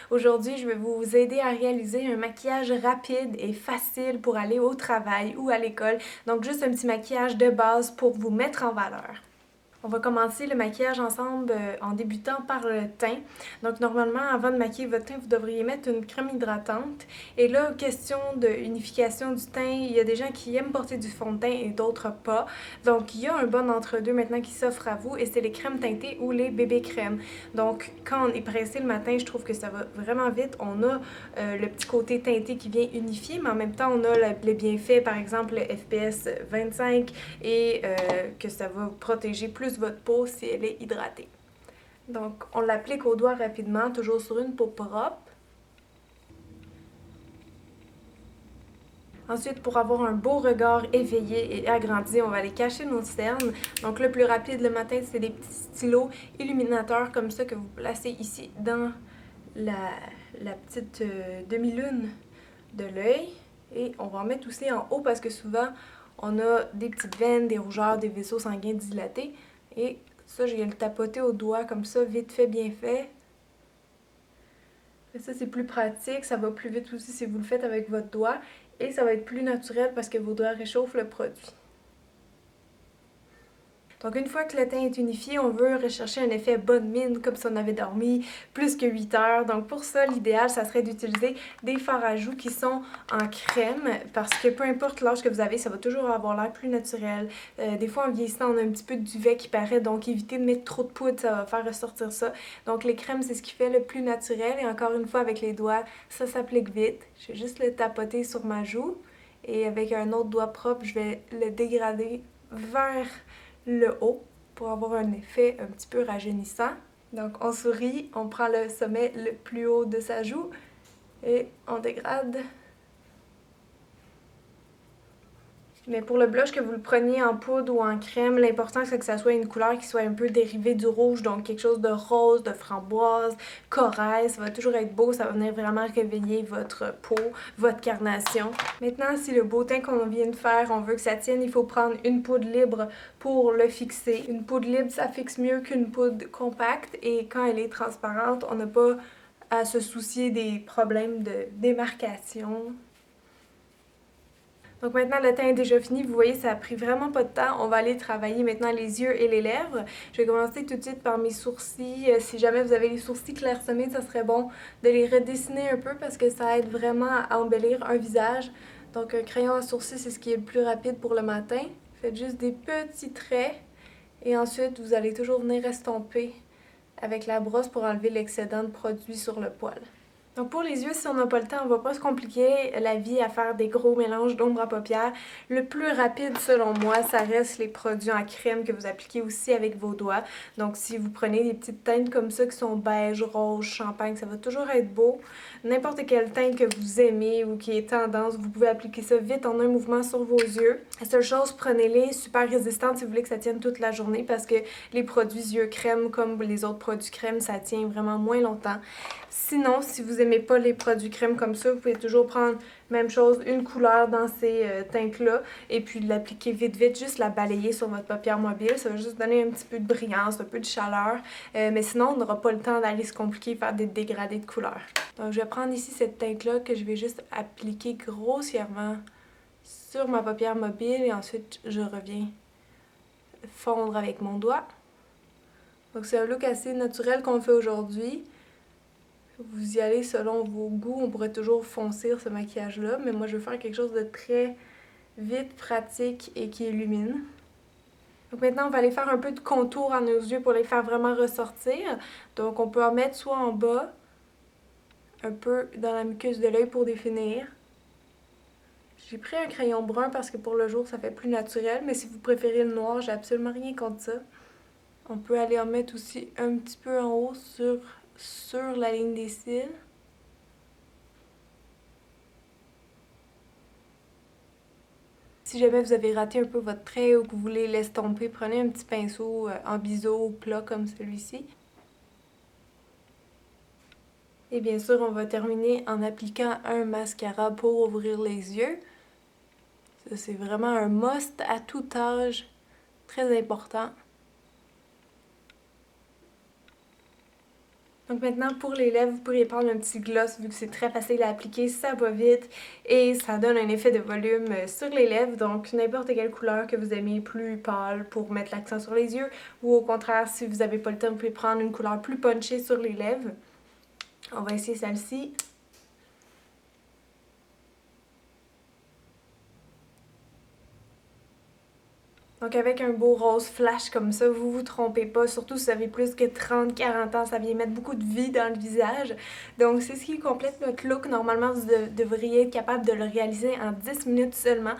Aujourd'hui, je vais vous aider à réaliser un maquillage rapide et facile pour aller au travail ou à l'école. Donc juste un petit maquillage de base pour vous mettre en valeur. On va commencer le maquillage ensemble en débutant par le teint. Donc normalement, avant de maquiller votre teint, vous devriez mettre une crème hydratante. Et là, question de unification du teint, il y a des gens qui aiment porter du fond de teint et d'autres pas. Donc il y a un bon entre-deux maintenant qui s'offre à vous et c'est les crèmes teintées ou les bébés crèmes. Donc quand on est pressé le matin, je trouve que ça va vraiment vite. On a le petit côté teinté qui vient unifier, mais en même temps, on a les bienfaits, par exemple le FPS 25 et que ça va protéger plus votre peau si elle est hydratée. Donc, on l'applique au doigt rapidement, toujours sur une peau propre. Ensuite, pour avoir un beau regard éveillé et agrandi, on va aller cacher nos cernes. Donc, le plus rapide le matin, c'est des petits stylos illuminateurs comme ça que vous placez ici dans la petite demi-lune de l'œil. Et on va en mettre aussi en haut parce que souvent, on a des petites veines, des rougeurs, des vaisseaux sanguins dilatés. Et ça, je viens le tapoter au doigt comme ça, vite fait, bien fait. Et ça, c'est plus pratique, ça va plus vite aussi si vous le faites avec votre doigt. Et ça va être plus naturel parce que vos doigts réchauffent le produit. Donc une fois que le teint est unifié, on veut rechercher un effet bonne mine, comme si on avait dormi plus que 8 heures. Donc pour ça, l'idéal, ça serait d'utiliser des fards à joues qui sont en crème, parce que peu importe l'âge que vous avez, ça va toujours avoir l'air plus naturel. Des fois, en vieillissant, on a un petit peu de duvet qui paraît, donc évitez de mettre trop de poudre, ça va faire ressortir ça. Donc les crèmes, c'est ce qui fait le plus naturel, et encore une fois, avec les doigts, ça s'applique vite. Je vais juste le tapoter sur ma joue, et avec un autre doigt propre, je vais le dégrader vers le haut pour avoir un effet un petit peu rajeunissant. Donc on sourit, on prend le sommet le plus haut de sa joue et on dégrade. Mais pour le blush, que vous le preniez en poudre ou en crème, l'important c'est que ça soit une couleur qui soit un peu dérivée du rouge, donc quelque chose de rose, de framboise, corail, ça va toujours être beau, ça va venir vraiment réveiller votre peau, votre carnation. Maintenant, si le beau teint qu'on vient de faire, on veut que ça tienne, il faut prendre une poudre libre pour le fixer. Une poudre libre, ça fixe mieux qu'une poudre compacte et quand elle est transparente, on n'a pas à se soucier des problèmes de démarcation. Donc maintenant, le teint est déjà fini. Vous voyez, ça a pris vraiment pas de temps. On va aller travailler maintenant les yeux et les lèvres. Je vais commencer tout de suite par mes sourcils. Si jamais vous avez les sourcils clairsemés, ça serait bon de les redessiner un peu parce que ça aide vraiment à embellir un visage. Donc un crayon à sourcils, c'est ce qui est le plus rapide pour le matin. Faites juste des petits traits et ensuite, vous allez toujours venir estomper avec la brosse pour enlever l'excédent de produit sur le poil. Donc pour les yeux, si on n'a pas le temps, on va pas se compliquer la vie à faire des gros mélanges d'ombre à paupières. Le plus rapide, selon moi, ça reste les produits en crème que vous appliquez aussi avec vos doigts. Donc si vous prenez des petites teintes comme ça qui sont beige, rose, champagne, ça va toujours être beau. N'importe quelle teinte que vous aimez ou qui est tendance, vous pouvez appliquer ça vite en un mouvement sur vos yeux. La seule chose, prenez-les super résistantes si vous voulez que ça tienne toute la journée parce que les produits yeux crème, comme les autres produits crème, ça tient vraiment moins longtemps. Sinon, si vous n'aimez pas les produits crème comme ça, vous pouvez toujours prendre, même chose, une couleur dans ces teintes-là et puis l'appliquer vite vite, juste la balayer sur votre paupière mobile. Ça va juste donner un petit peu de brillance, un peu de chaleur. Mais sinon, on n'aura pas le temps d'aller se compliquer et faire des dégradés de couleurs. Donc, je vais prendre ici cette teinte-là que je vais juste appliquer grossièrement sur ma paupière mobile et ensuite, je reviens fondre avec mon doigt. Donc, c'est un look assez naturel qu'on fait aujourd'hui. Vous y allez selon vos goûts, on pourrait toujours foncir ce maquillage-là, mais moi je veux faire quelque chose de très vite, pratique et qui illumine. Donc maintenant on va aller faire un peu de contour à nos yeux pour les faire vraiment ressortir. Donc on peut en mettre soit en bas, un peu dans la muqueuse de l'œil pour définir. J'ai pris un crayon brun parce que pour le jour ça fait plus naturel, mais si vous préférez le noir, j'ai absolument rien contre ça. On peut aller en mettre aussi un petit peu en haut sur la ligne des cils. Si jamais vous avez raté un peu votre trait ou que vous voulez l'estomper, prenez un petit pinceau en biseau plat comme celui-ci. Et bien sûr, on va terminer en appliquant un mascara pour ouvrir les yeux. Ça, c'est vraiment un must à tout âge, très important. Donc maintenant, pour les lèvres, vous pourriez prendre un petit gloss vu que c'est très facile à appliquer, ça va vite et ça donne un effet de volume sur les lèvres. Donc n'importe quelle couleur que vous aimez plus pâle pour mettre l'accent sur les yeux ou au contraire, si vous n'avez pas le temps, vous pouvez prendre une couleur plus punchée sur les lèvres. On va essayer celle-ci. Donc avec un beau rose flash comme ça, vous vous trompez pas, surtout si vous avez plus que 30-40 ans, ça vient mettre beaucoup de vie dans le visage. Donc c'est ce qui complète notre look. Normalement, vous devriez être capable de le réaliser en 10 minutes seulement.